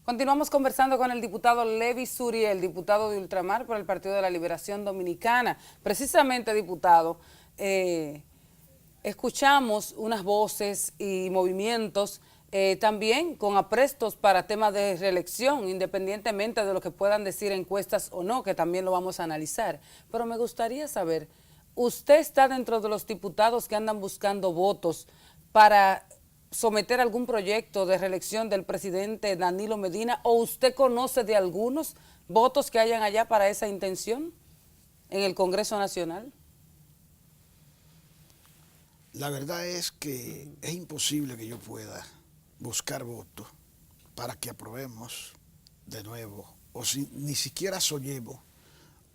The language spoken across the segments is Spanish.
Continuamos conversando con el diputado Levi Suriel, diputado de Ultramar por el Partido de la Liberación Dominicana. Precisamente, diputado, escuchamos unas voces y movimientos también con aprestos para temas de reelección, independientemente de lo que puedan decir encuestas o no, que también lo vamos a analizar. Pero me gustaría saber, ¿usted está dentro de los diputados que andan buscando votos para someter algún proyecto de reelección del presidente Danilo Medina, o usted conoce de algunos votos que hayan allá para esa intención en el Congreso Nacional? La verdad es que es imposible que yo pueda buscar votos para que aprobemos de nuevo, o si ni siquiera soñemos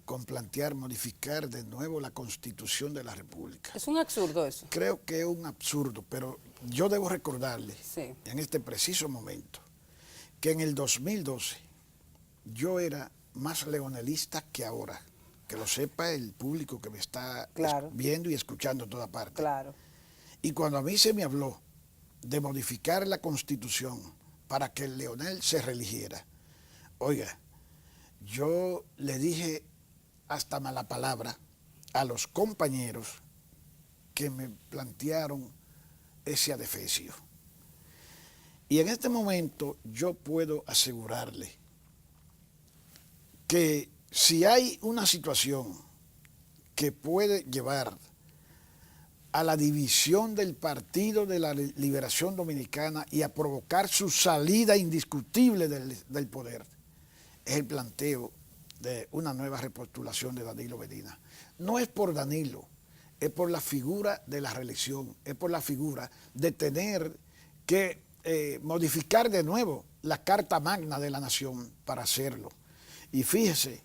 con plantear modificar de nuevo la Constitución de la República. Es un absurdo eso. Creo que es un absurdo, pero yo debo recordarle Sí. en este preciso momento que en el 2012 yo era más leonelista que ahora. Que lo sepa el público que me está viendo y escuchando en toda parte. Claro. Y cuando a mí se me habló de modificar la Constitución para que el Leonel se reeligiera, oiga, yo le dije hasta mala palabra a los compañeros que me plantearon ese adefesio. Y en este momento yo puedo asegurarle que si hay una situación que puede llevar a la división del Partido de la Liberación Dominicana y a provocar su salida indiscutible del poder, es el planteo de una nueva repostulación de Danilo Medina. No es por Danilo, es por la figura de la reelección, es por la figura de tener que modificar de nuevo la Carta Magna de la Nación para hacerlo. Y fíjese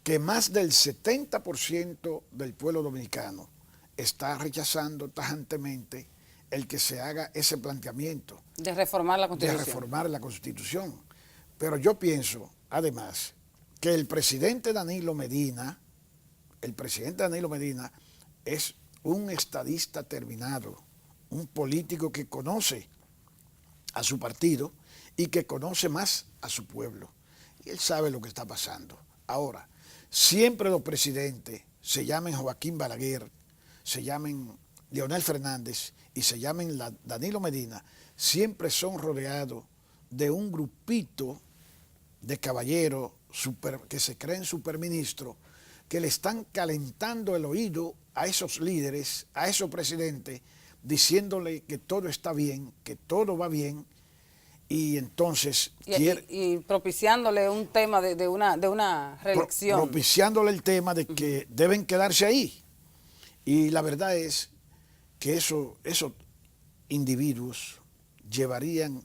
que más del 70% del pueblo dominicano está rechazando tajantemente el que se haga ese planteamiento. De reformar la Constitución. De reformar la Constitución. Pero yo pienso, además, que el presidente Danilo Medina es un estadista terminado, un político que conoce a su partido y que conoce más a su pueblo. Y él sabe lo que está pasando. Ahora, siempre los presidentes, se llamen Joaquín Balaguer, se llamen Leonel Fernández y se llamen Danilo Medina, siempre son rodeados de un grupito de caballeros que se creen superministros, que le están calentando el oído a esos líderes, a esos presidentes, diciéndole que todo está bien, que todo va bien, y entonces y propiciándole un tema de una reelección. Propiciándole el tema de que deben quedarse ahí. Y la verdad es que esos individuos llevarían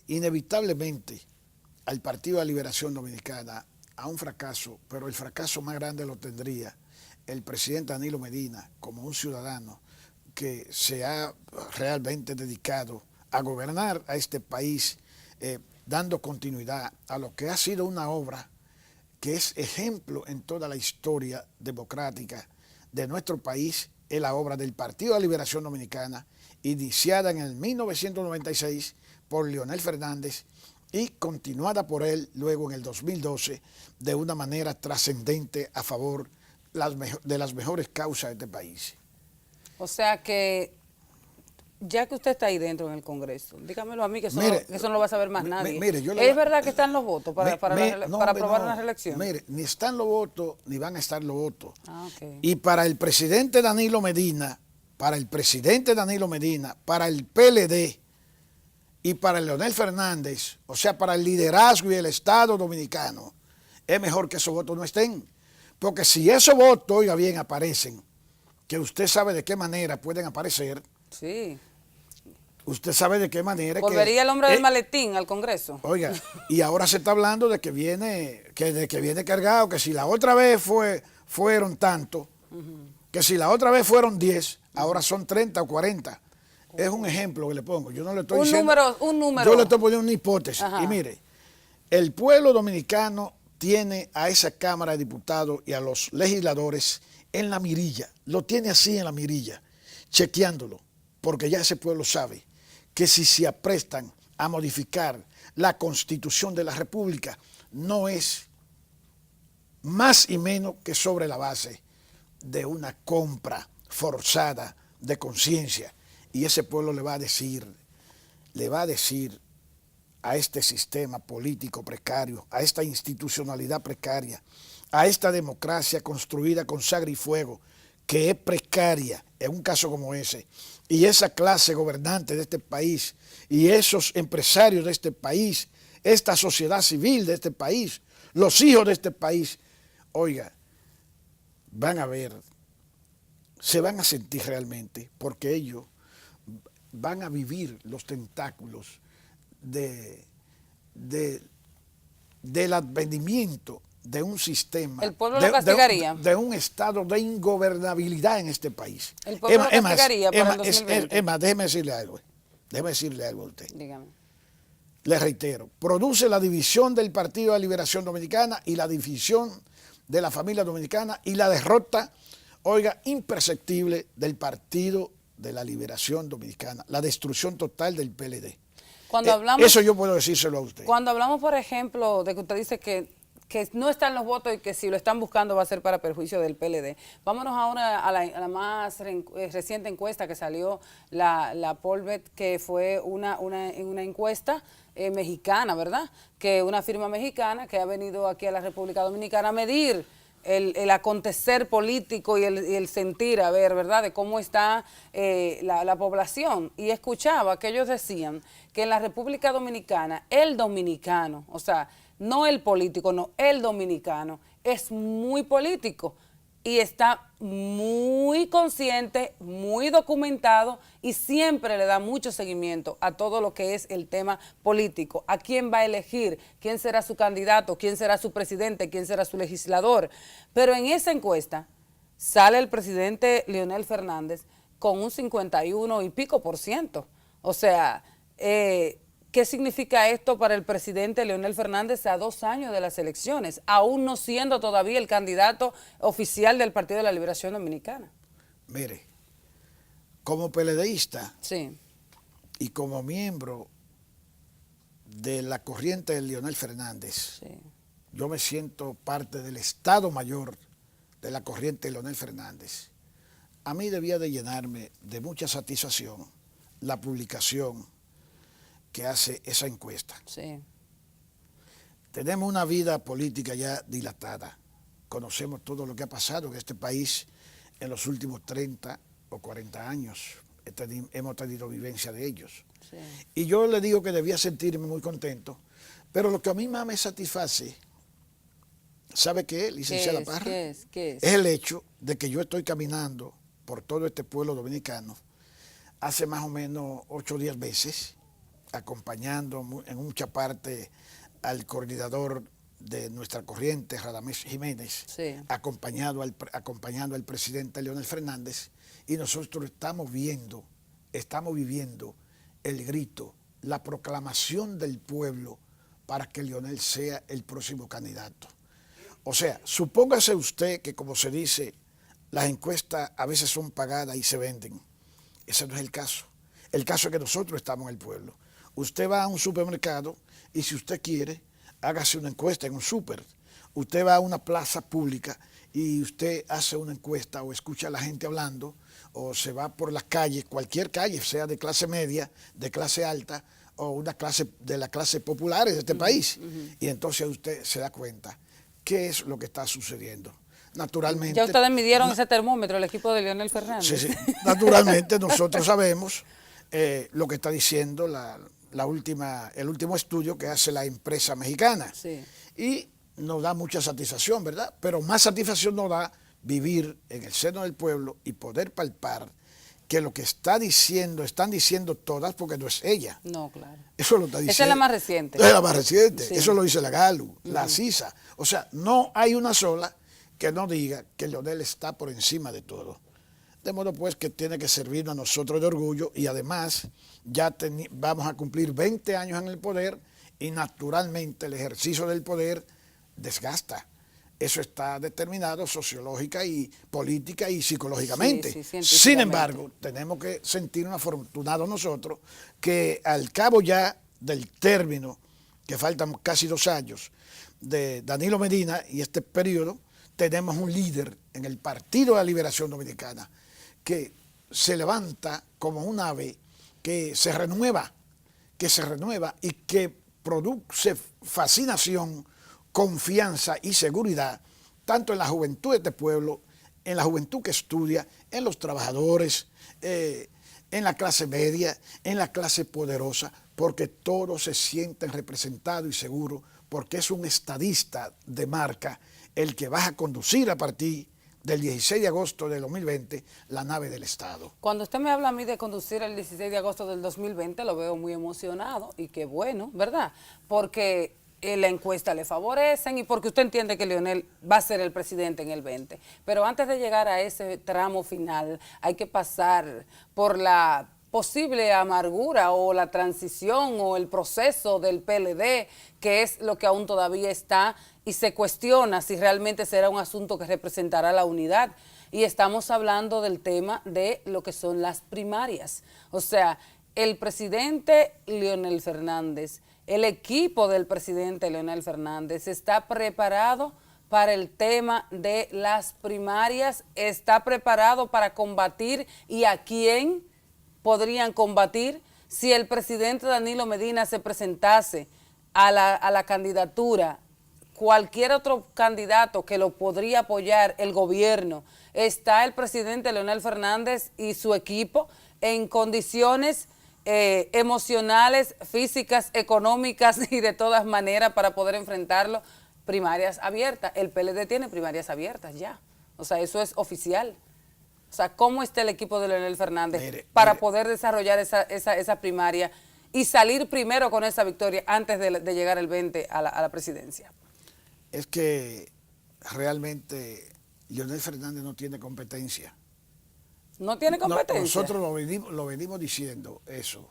inevitablemente al Partido de la Liberación Dominicana a un fracaso, pero el fracaso más grande lo tendría el presidente Danilo Medina como un ciudadano que se ha realmente dedicado a gobernar a este país, dando continuidad a lo que ha sido una obra que es ejemplo en toda la historia democrática de nuestro país, es la obra del Partido de la Liberación Dominicana, iniciada en el 1996 por Leonel Fernández y continuada por él luego en el 2012 de una manera trascendente a favor de las mejores causas de este país. O sea que, ya que usted está ahí dentro en el Congreso, dígamelo a mí, que eso no lo va a saber más nadie. ¿Es verdad que están los votos para aprobar una reelección? Mire, ni están los votos, ni van a estar los votos. Okay. Y para el presidente Danilo Medina, para el PLD y para Leonel Fernández, o sea, para el liderazgo y el Estado dominicano, es mejor que esos votos no estén. Porque si esos votos, oiga bien, aparecen, que usted sabe de qué manera pueden aparecer. Sí. Usted sabe de qué manera. Volvería el hombre del maletín al Congreso. Oiga, y ahora se está hablando de que viene cargado, que si la otra vez fueron tanto, que si la otra vez fueron 10, ahora son 30 o 40. Es un ejemplo que le pongo. Yo no le estoy diciendo. Un número. Yo le estoy poniendo una hipótesis. Ajá. Y mire, el pueblo dominicano tiene a esa Cámara de Diputados y a los legisladores en la mirilla. Lo tiene así en la mirilla, chequeándolo, porque ya ese pueblo sabe que si se aprestan a modificar la Constitución de la República no es más y menos que sobre la base de una compra forzada de conciencia. Y ese pueblo le va a decir a este sistema político precario, a esta institucionalidad precaria, a esta democracia construida con sangre y fuego, que es precaria en un caso como ese, y esa clase gobernante de este país, y esos empresarios de este país, esta sociedad civil de este país, los hijos de este país, oiga, van a ver, se van a sentir realmente, porque ellos van a vivir los tentáculos del advenimiento de un sistema, el pueblo lo castigaría, de un estado de ingobernabilidad en este país. El pueblo lo castigaría para el 2020. Es más, déjeme decirle algo a usted. Dígame. Le reitero, produce la división del Partido de la Liberación Dominicana y la división de la familia dominicana y la derrota, oiga, imperceptible del Partido de la Liberación Dominicana, la destrucción total del PLD. Cuando hablamos, eso yo puedo decírselo a usted. Cuando hablamos, por ejemplo, de que usted dice que no están los votos y que si lo están buscando va a ser para perjuicio del PLD. Vámonos ahora a la más reciente encuesta que salió, la Polvet, que fue una encuesta mexicana, ¿verdad? Que una firma mexicana que ha venido aquí a la República Dominicana a medir el acontecer político y el sentir, a ver, ¿verdad?, de cómo está la población. Y escuchaba que ellos decían que en la República Dominicana, el dominicano, o sea, no el político, no, el dominicano es muy político y está muy consciente, muy documentado y siempre le da mucho seguimiento a todo lo que es el tema político. A quién va a elegir, quién será su candidato, quién será su presidente, quién será su legislador. Pero en esa encuesta sale el presidente Leonel Fernández con un 51 y pico %. O sea, ¿qué significa esto para el presidente Leonel Fernández a 2 años de las elecciones, aún no siendo todavía el candidato oficial del Partido de la Liberación Dominicana? Mire, como PLDista, sí, y como miembro de la corriente de Leonel Fernández, sí, yo me siento parte del Estado Mayor de la corriente de Leonel Fernández. A mí debía de llenarme de mucha satisfacción la publicación que hace esa encuesta. sí. Tenemos una vida política ya dilatada. Conocemos todo lo que ha pasado en este país en los últimos 30 o 40 años. Hemos tenido vivencia de ellos. Sí. Y yo le digo que debía sentirme muy contento, pero lo que a mí más me satisface, ¿sabe qué es, licenciada Parra? ¿Qué es? Es el hecho de que yo estoy caminando por todo este pueblo dominicano hace más o menos 8 o 10 meses, acompañando en mucha parte al coordinador de nuestra corriente, Radamés Jiménez, sí, acompañando al presidente Leonel Fernández, y nosotros estamos viviendo el grito, la proclamación del pueblo para que Leonel sea el próximo candidato. O sea, supóngase usted que, como se dice, las encuestas a veces son pagadas y se venden. Ese no es el caso. El caso es que nosotros estamos en el pueblo. Usted va a un supermercado y si usted quiere, hágase una encuesta en un súper. Usted va a una plaza pública y usted hace una encuesta o escucha a la gente hablando, o se va por las calles, cualquier calle, sea de clase media, de clase alta o una clase de las clases populares de este país. Y entonces usted se da cuenta qué es lo que está sucediendo. Naturalmente. Ya ustedes midieron ese termómetro, el equipo de Leonel Fernández. Sí, sí. Naturalmente nosotros sabemos lo que está diciendo el último estudio que hace la empresa mexicana. Sí. Y nos da mucha satisfacción, ¿verdad? Pero más satisfacción nos da vivir en el seno del pueblo y poder palpar que lo que están diciendo todas, porque no es ella. No, claro. Eso lo está diciendo. Esa es la más reciente. Es la más reciente. Sí. Eso lo dice la GALU, la CISA. O sea, no hay una sola que no diga que Leonel está por encima de todo. De modo pues que tiene que servirnos a nosotros de orgullo, y además ya vamos a cumplir 20 años en el poder y naturalmente el ejercicio del poder desgasta. Eso está determinado sociológica y política y psicológicamente. Sí, sin embargo, tenemos que sentirnos afortunados nosotros que al cabo ya del término que faltan casi 2 años, de Danilo Medina y este periodo, tenemos un líder en el Partido de la Liberación Dominicana que se levanta como un ave que se renueva y que produce fascinación, confianza y seguridad, tanto en la juventud de este pueblo, en la juventud que estudia, en los trabajadores, en la clase media, en la clase poderosa, porque todos se sienten representados y seguros, porque es un estadista de marca el que va a conducir a partir del 16 de agosto del 2020 la nave del Estado. Cuando usted me habla a mí de conducir el 16 de agosto del 2020, lo veo muy emocionado y qué bueno, ¿verdad? Porque la encuesta le favorecen y porque usted entiende que Leonel va a ser el presidente en el 20. Pero antes de llegar a ese tramo final, hay que pasar por la posible amargura o la transición o el proceso del PLD, que es lo que aún todavía está y se cuestiona si realmente será un asunto que representará la unidad. Y estamos hablando del tema de lo que son las primarias. O sea, el presidente Leonel Fernández, el equipo del presidente Leonel Fernández está preparado para el tema de las primarias, está preparado para combatir y a quién podrían combatir si el presidente Danilo Medina se presentase a la candidatura. Cualquier otro candidato que lo podría apoyar el gobierno, está el presidente Leonel Fernández y su equipo en condiciones emocionales, físicas, económicas y de todas maneras para poder enfrentarlo. Primarias abiertas, el PLD tiene primarias abiertas ya, o sea, eso es oficial. O sea, ¿cómo está el equipo de Leonel Fernández para poder desarrollar esa primaria y salir primero con esa victoria antes de llegar el 20 a la presidencia? Es que realmente Leonel Fernández no tiene competencia. ¿No tiene competencia? Nosotros lo venimos diciendo eso,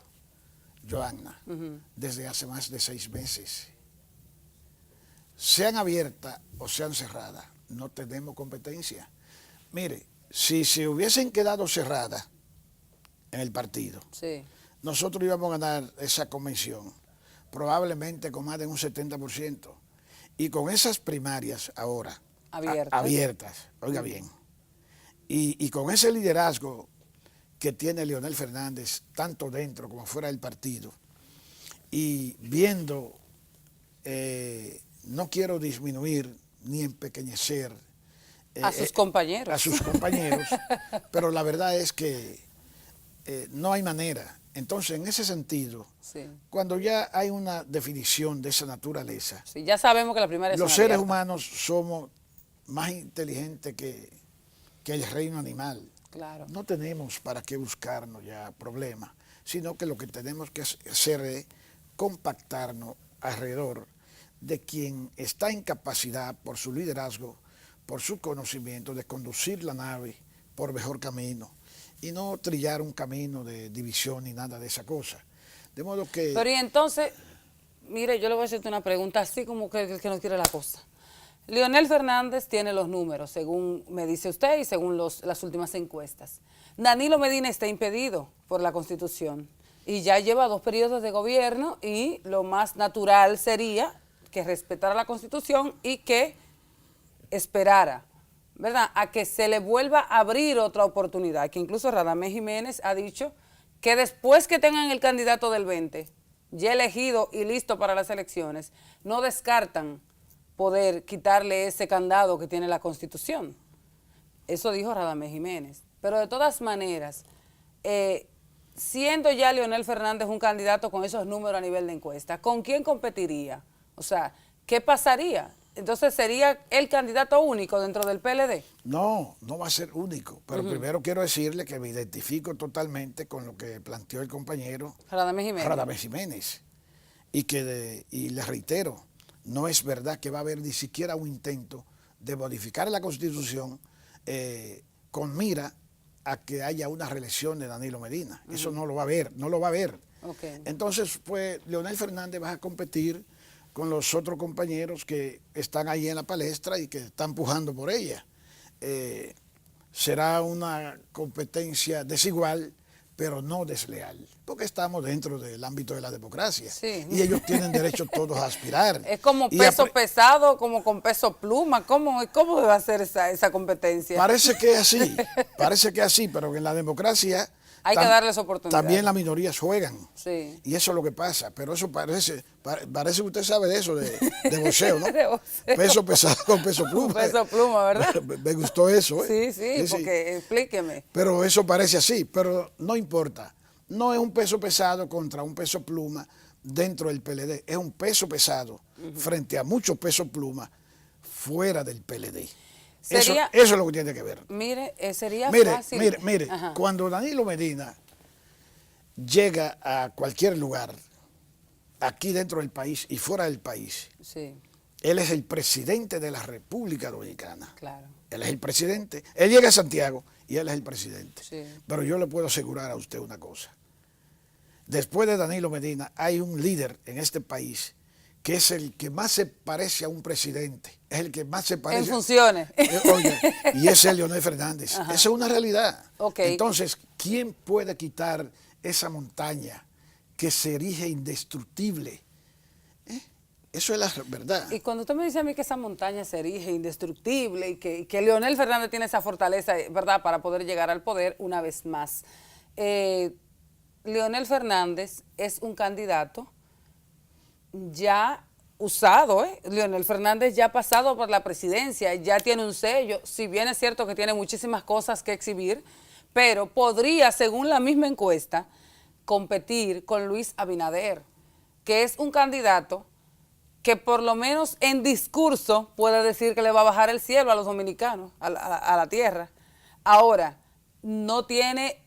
Joanna, desde hace más de 6 meses. Sean abiertas o sean cerradas, no tenemos competencia. Mire, si se hubiesen quedado cerradas en el partido, sí, nosotros íbamos a ganar esa convención probablemente con más de un 70%. Y con esas primarias ahora abiertas, oiga bien, y con ese liderazgo que tiene Leonel Fernández, tanto dentro como fuera del partido, y viendo, no quiero disminuir ni empequeñecer a sus compañeros. A sus compañeros, pero la verdad es que no hay manera. Entonces, en ese sentido, sí, cuando ya hay una definición de esa naturaleza, sí, ya sabemos que la primaria los seres humanos somos más inteligentes que el reino animal. Claro. No tenemos para qué buscarnos ya problemas, sino que lo que tenemos que hacer es compactarnos alrededor de quien está en capacidad por su liderazgo, por su conocimiento de conducir la nave por mejor camino y no trillar un camino de división ni nada de esa cosa. De modo que... Pero y entonces, mire, yo le voy a hacerte una pregunta así como que no quiere la cosa. Leonel Fernández tiene los números, según me dice usted y según las últimas encuestas. Danilo Medina está impedido por la Constitución y ya lleva 2 periodos de gobierno y lo más natural sería que respetara la Constitución y que esperara, ¿verdad?, a que se le vuelva a abrir otra oportunidad, que incluso Radamés Jiménez ha dicho que después que tengan el candidato del 20 ya elegido y listo para las elecciones, no descartan poder quitarle ese candado que tiene la Constitución. Eso dijo Radamés Jiménez. Pero de todas maneras, siendo ya Leonel Fernández un candidato con esos números a nivel de encuesta, ¿con quién competiría? O sea, ¿qué pasaría? Entonces, ¿sería el candidato único dentro del PLD? No, no va a ser único. Pero primero quiero decirle que me identifico totalmente con lo que planteó el compañero Radamés Jiménez. Y le reitero, no es verdad que va a haber ni siquiera un intento de modificar la Constitución con mira a que haya una reelección de Danilo Medina. Eso no lo va a haber, no lo va a haber. Okay. Entonces, pues, Leonel Fernández va a competir con los otros compañeros que están ahí en la palestra y que están pujando por ella. Será una competencia desigual, pero no desleal, porque estamos dentro del ámbito de la democracia Sí. y ellos tienen derecho todos a aspirar. Es como Y peso pesado, como con peso pluma. ¿Cómo va a ser esa competencia? Parece que es así, pero en la democracia Hay que darles oportunidades. También las minorías juegan. Sí. Y eso es lo que pasa. Pero eso parece que usted sabe de eso, de boxeo, ¿no? De boxeo. Peso pesado con peso pluma. Peso pluma, ¿verdad? Me gustó eso, ¿eh? Sí, porque explíqueme. Pero eso parece así, pero no importa. No es un peso pesado contra un peso pluma dentro del PLD. Es un peso pesado frente a muchos pesos pluma fuera del PLD. Eso es lo que tiene que ver. Mire, sería fácil. Mire, cuando Danilo Medina llega a cualquier lugar, aquí dentro del país y fuera del país, sí, él es el presidente de la República Dominicana. Claro. Él es el presidente. Él llega a Santiago y él es el presidente. Sí. Pero yo le puedo asegurar a usted una cosa. Después de Danilo Medina hay un líder en este país que es el que más se parece a un presidente, es el que más se parece. En funciones. Oye, y ese es Leonel Fernández. Esa es una realidad. Okay. Entonces, ¿quién puede quitar esa montaña que se erige indestructible? Eso es la verdad. Y cuando usted me dice a mí que esa montaña se erige indestructible y que Leonel Fernández tiene esa fortaleza, ¿verdad?, para poder llegar al poder una vez más. Leonel Fernández es un candidato ya usado, Leonel Fernández ya ha pasado por la presidencia, ya tiene un sello, si bien es cierto que tiene muchísimas cosas que exhibir, pero podría, según la misma encuesta, competir con Luis Abinader, que es un candidato que por lo menos en discurso puede decir que le va a bajar el cielo a los dominicanos, a la tierra. Ahora, no tiene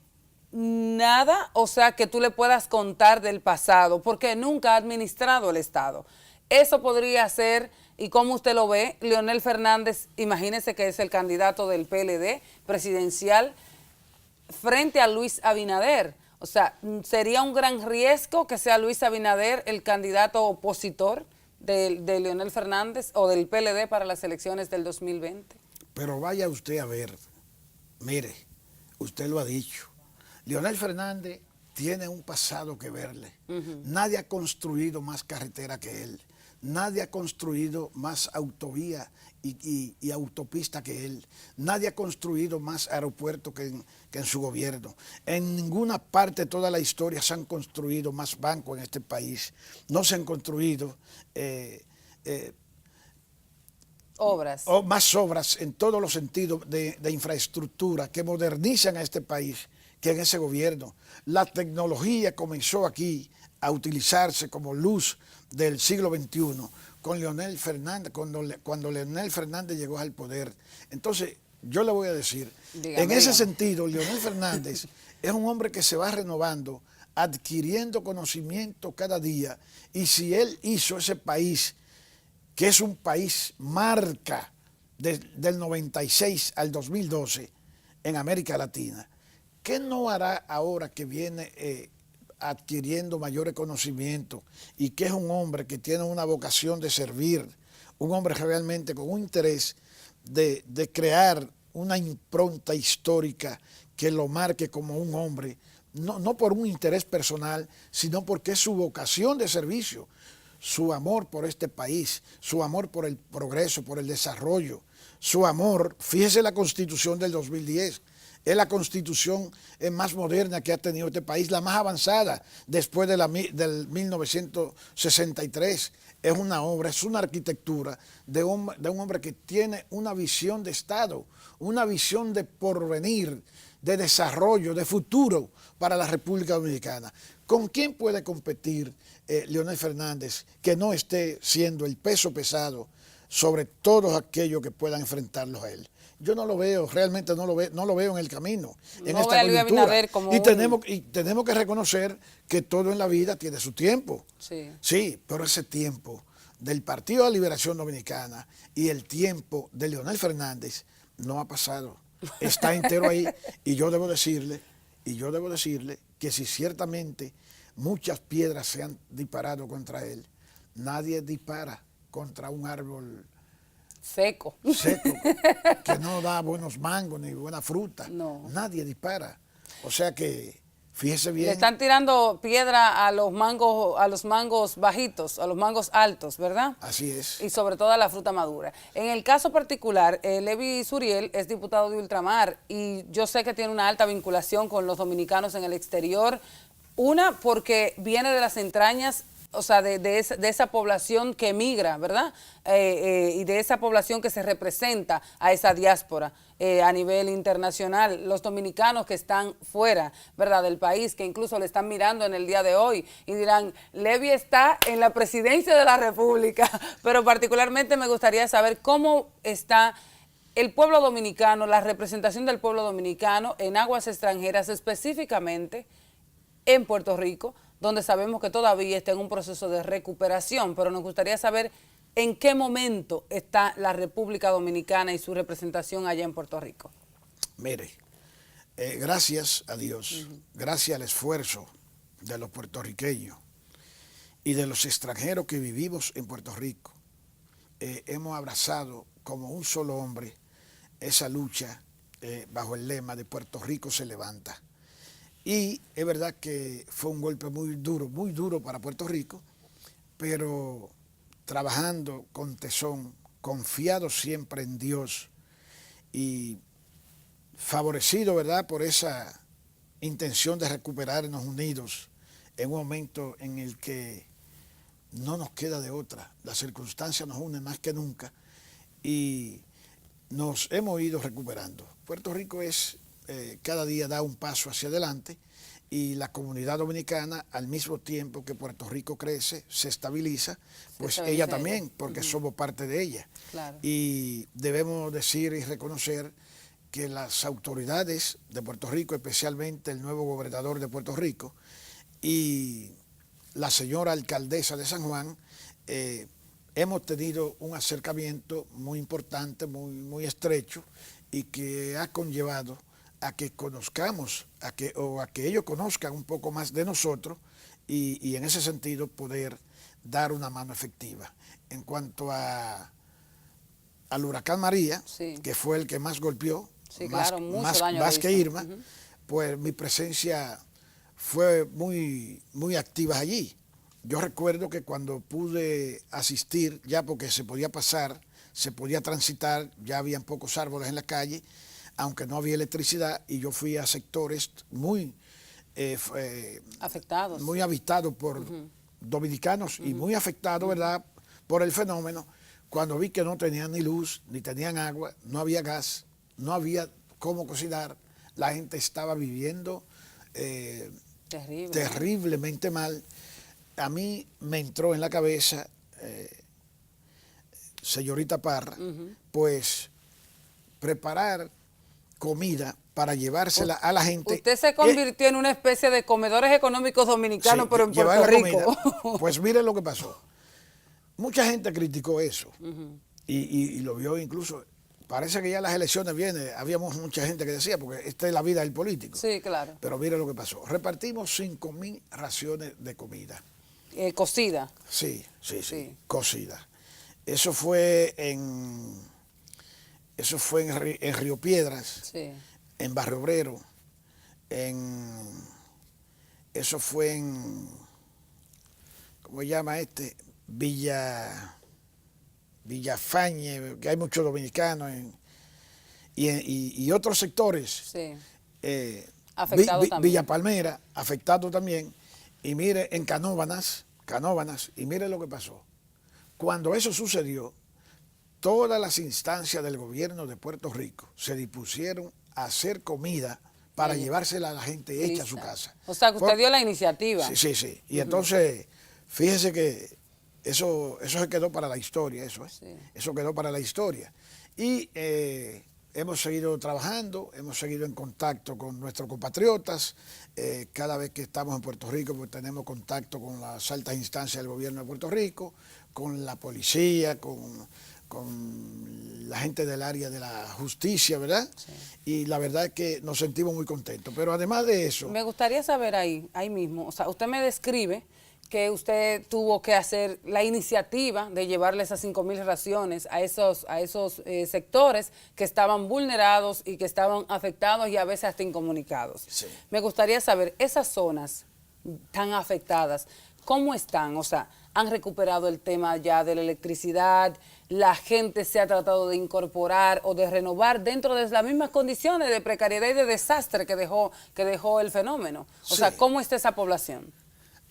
nada, o sea, que tú le puedas contar del pasado, porque nunca ha administrado el Estado. Eso podría ser, y como usted lo ve, Leonel Fernández, imagínese que es el candidato del PLD presidencial frente a Luis Abinader. O sea, sería un gran riesgo que sea Luis Abinader el candidato opositor de Leonel Fernández o del PLD para las elecciones del 2020. Pero vaya usted a ver, mire, usted lo ha dicho, Leonel Fernández tiene un pasado que verle. Nadie ha construido más carretera que él. Nadie ha construido más autovía y autopista que él. Nadie ha construido más aeropuertos que en su gobierno. En ninguna parte de toda la historia se han construido más bancos en este país. No se han construido más obras en todos los sentidos de infraestructura que modernizan a este país que en ese gobierno. La tecnología comenzó aquí a utilizarse como luz del siglo XXI con Leonel Fernández, cuando Leonel Fernández llegó al poder. Entonces, yo le voy a decir, en ese sentido, Leonel Fernández es un hombre que se va renovando, adquiriendo conocimiento cada día, y si él hizo ese país, que es un país marca del 96 al 2012 en América Latina, ¿qué no hará ahora que viene adquiriendo mayores conocimientos y que es un hombre que tiene una vocación de servir, un hombre realmente con un interés de crear una impronta histórica que lo marque como un hombre, no por un interés personal, sino porque es su vocación de servicio, su amor por este país, su amor por el progreso, por el desarrollo, su amor, fíjese la Constitución del 2010, es la constitución más moderna que ha tenido este país, la más avanzada después del 1963. Es una obra, es una arquitectura de un hombre que tiene una visión de Estado, una visión de porvenir, de desarrollo, de futuro para la República Dominicana. ¿Con quién puede competir Leonel Fernández que no esté siendo el peso pesado sobre todos aquellos que puedan enfrentarlos a él? Yo no lo veo, realmente no lo veo en el camino, en esta coyuntura. Y tenemos que reconocer que todo en la vida tiene su tiempo. Sí, pero ese tiempo del Partido de la Liberación Dominicana y el tiempo de Leonel Fernández no ha pasado. Está entero ahí, y yo debo decirle que si ciertamente muchas piedras se han disparado contra él, nadie dispara contra un árbol seco, que no da buenos mangos ni buena fruta. No. Nadie dispara. O sea que Fíjese bien. Le están tirando piedra a los mangos bajitos, a los mangos altos, ¿verdad? Así es. Y sobre todo a la fruta madura. En el caso particular, Levi Suriel es diputado de Ultramar y yo sé que tiene una alta vinculación con los dominicanos en el exterior. Una, porque viene de las entrañas, o sea, de esa población que emigra, ¿verdad? Y de esa población que se representa a esa diáspora a nivel internacional. Los dominicanos que están fuera, ¿verdad?, del país, que incluso le están mirando en el día de hoy y dirán, Levi está en la presidencia de la República. Pero particularmente me gustaría saber cómo está el pueblo dominicano, la representación del pueblo dominicano en aguas extranjeras, específicamente en Puerto Rico, donde sabemos que todavía está en un proceso de recuperación, pero nos gustaría saber en qué momento está la República Dominicana y su representación allá en Puerto Rico. Mire, gracias a Dios, gracias al esfuerzo de los puertorriqueños y de los extranjeros que vivimos en Puerto Rico, hemos abrazado como un solo hombre esa lucha bajo el lema de Puerto Rico se levanta. Y es verdad que fue un golpe muy duro para Puerto Rico, pero trabajando con tesón, confiado siempre en Dios y favorecido, ¿verdad?, por esa intención de recuperarnos unidos en un momento en el que no nos queda de otra. Las circunstancias nos unen más que nunca y nos hemos ido recuperando. Puerto Rico es... cada día da un paso hacia adelante y la comunidad dominicana, al mismo tiempo que Puerto Rico crece, se estabiliza, pues ella también, porque somos parte de ella. Claro. Y debemos decir y reconocer que las autoridades de Puerto Rico, especialmente el nuevo gobernador de Puerto Rico y la señora alcaldesa de San Juan, hemos tenido un acercamiento muy importante, muy estrecho y que ha conllevado a que conozcamos, a que ellos conozcan un poco más de nosotros y en ese sentido poder dar una mano efectiva. En cuanto al huracán María, sí, que fue el que más golpeó, sí, claro, más que Irma, pues mi presencia fue muy activa allí. Yo recuerdo que cuando pude asistir, ya porque se podía pasar, se podía transitar, ya habían pocos árboles en la calle, aunque no había electricidad, y yo fui a sectores muy afectados, muy habitados por dominicanos y muy afectados, ¿verdad?, por el fenómeno. Cuando vi que no tenían ni luz, ni tenían agua, no había gas, no había cómo cocinar, la gente estaba viviendo terriblemente mal. A mí me entró en la cabeza, señorita Parra, pues preparar comida para llevársela a la gente. Usted se convirtió en una especie de comedores económicos dominicanos, sí, pero en Puerto Rico. Pues miren lo que pasó. Mucha gente criticó eso y lo vio incluso. Parece que ya las elecciones vienen, habíamos mucha gente que decía, porque esta es la vida del político. Sí, claro. Pero miren lo que pasó. Repartimos 5.000 raciones de comida. Cocida. Sí, cocida. Eso fue en Río Piedras, sí, en Barrio Obrero, eso fue en, ¿cómo se llama este? Villafañe, que hay muchos dominicanos, y otros sectores, sí, afectado también. Villa Palmera, afectado también, y mire, en Canóvanas, y mire lo que pasó. Cuando eso sucedió, todas las instancias del gobierno de Puerto Rico se dispusieron a hacer comida para llevársela a la gente hecha a su casa. O sea, que usted dio la iniciativa. Sí. Y entonces, fíjese que eso se quedó para la historia, eso quedó para la historia. Y hemos seguido trabajando, hemos seguido en contacto con nuestros compatriotas. Cada vez que estamos en Puerto Rico, pues tenemos contacto con las altas instancias del gobierno de Puerto Rico, con la policía, con la gente del área de la justicia, ¿verdad? Sí. Y la verdad es que nos sentimos muy contentos. Pero además de eso... Me gustaría saber ahí mismo, o sea, usted me describe que usted tuvo que hacer la iniciativa de llevarle esas 5.000 raciones a esos sectores que estaban vulnerados y que estaban afectados y a veces hasta incomunicados. Sí. Me gustaría saber, esas zonas tan afectadas, ¿cómo están? O sea, ¿han recuperado el tema ya de la electricidad? ¿La gente se ha tratado de incorporar o de renovar dentro de las mismas condiciones de precariedad y de desastre que dejó el fenómeno? O sea, ¿cómo está esa población?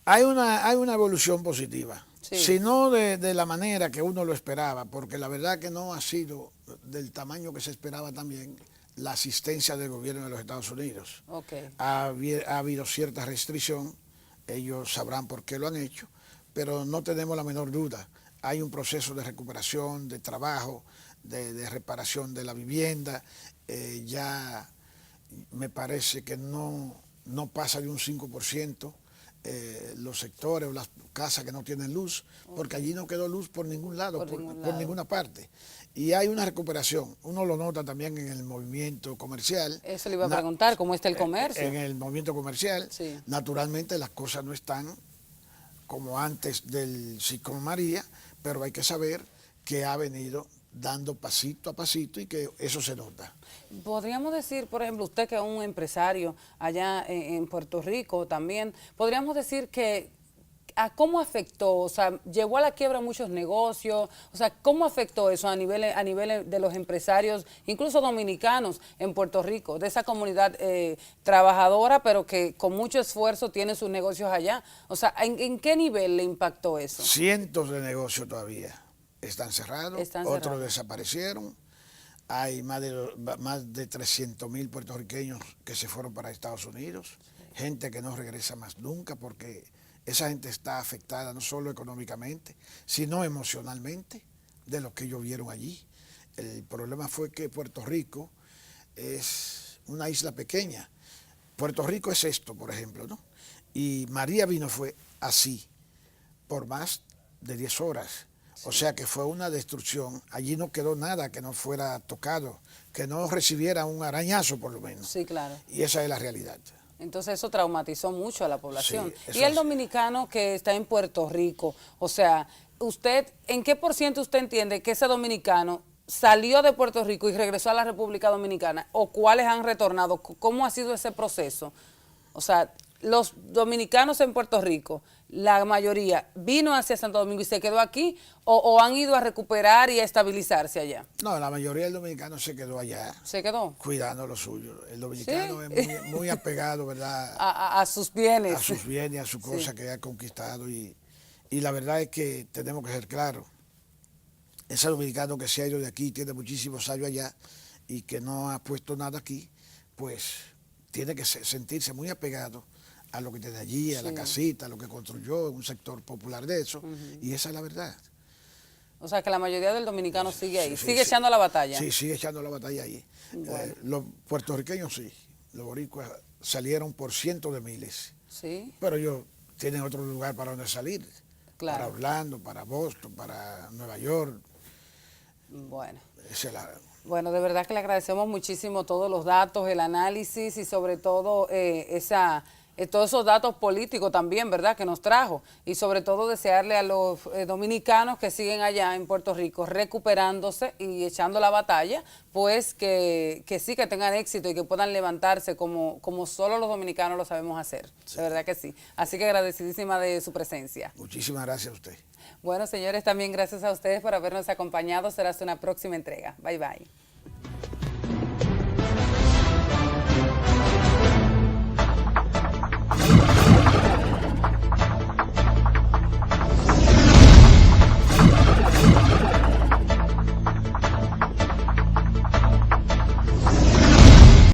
Hay una evolución positiva, Sí. si no de la manera que uno lo esperaba, porque la verdad que no ha sido del tamaño que se esperaba también la asistencia del gobierno de los Estados Unidos. Okay. Ha habido cierta restricción, ellos sabrán por qué lo han hecho, pero no tenemos la menor duda. Hay un proceso de recuperación, de trabajo, de reparación de la vivienda, ya me parece que no pasa de un 5%. Los sectores o las casas que no tienen luz, porque allí no quedó luz por ningún lado, por ninguna parte. Y hay una recuperación, uno lo nota también en el movimiento comercial. Eso le iba a preguntar, ¿cómo está el comercio? En el movimiento comercial, sí. Naturalmente las cosas no están como antes del ciclón María, pero hay que saber que ha venido dando pasito a pasito y que eso se nota. Podríamos decir, por ejemplo, usted que es un empresario allá en Puerto Rico también, podríamos decir que ¿a cómo afectó? O sea, llevó a la quiebra muchos negocios, o sea, ¿cómo afectó eso a nivel de los empresarios, incluso dominicanos en Puerto Rico, de esa comunidad trabajadora, pero que con mucho esfuerzo tiene sus negocios allá? O sea, ¿en qué nivel le impactó eso? Cientos de negocios todavía están cerrados, otros desaparecieron. Hay más de 300.000 puertorriqueños que se fueron para Estados Unidos, gente que no regresa más nunca porque esa gente está afectada no solo económicamente, sino emocionalmente de lo que ellos vieron allí. El problema fue que Puerto Rico es una isla pequeña. Puerto Rico es esto, por ejemplo, ¿no? Y María vino fue así, por más de 10 horas. Sí. O sea que fue una destrucción. Allí no quedó nada que no fuera tocado, que no recibiera un arañazo por lo menos. Sí, claro. Y esa es la realidad. Entonces eso traumatizó mucho a la población. Sí, y el dominicano que está en Puerto Rico, o sea, usted, ¿en qué por ciento usted entiende que ese dominicano salió de Puerto Rico y regresó a la República Dominicana? ¿O cuáles han retornado? ¿Cómo ha sido ese proceso? O sea, los dominicanos en Puerto Rico, la mayoría, ¿vino hacia Santo Domingo y se quedó aquí o han ido a recuperar y a estabilizarse allá? No, la mayoría del dominicano se quedó allá. ¿Se quedó? Cuidando lo suyo. El dominicano ¿Sí? es muy apegado, ¿verdad? A sus bienes. A sus bienes, a su cosa que ha conquistado. Y la verdad es que tenemos que ser claros. Ese dominicano que se ha ido de aquí, tiene muchísimos años allá y que no ha puesto nada aquí, pues tiene que sentirse muy apegado a lo que tiene allí, a la casita, a lo que construyó, un sector popular de eso, y esa es la verdad. O sea, que la mayoría del dominicano sigue ahí, sigue echando la batalla. Sí, sigue echando la batalla ahí. Bueno. Los puertorriqueños sí, los boricuas salieron por cientos de miles, sí, pero ellos tienen otro lugar para donde salir, claro. Para Orlando, para Boston, para Nueva York. Bueno. Esa es la... Bueno, de verdad que le agradecemos muchísimo todos los datos, el análisis y sobre todo todos esos datos políticos también, ¿verdad?, que nos trajo. Y sobre todo desearle a los dominicanos que siguen allá en Puerto Rico recuperándose y echando la batalla, pues que sí, que tengan éxito y que puedan levantarse como solo los dominicanos lo sabemos hacer. Sí. De verdad que sí. Así que agradecidísima de su presencia. Muchísimas gracias a usted. Bueno, señores, también gracias a ustedes por habernos acompañado. Será hasta una próxima entrega. Bye, bye.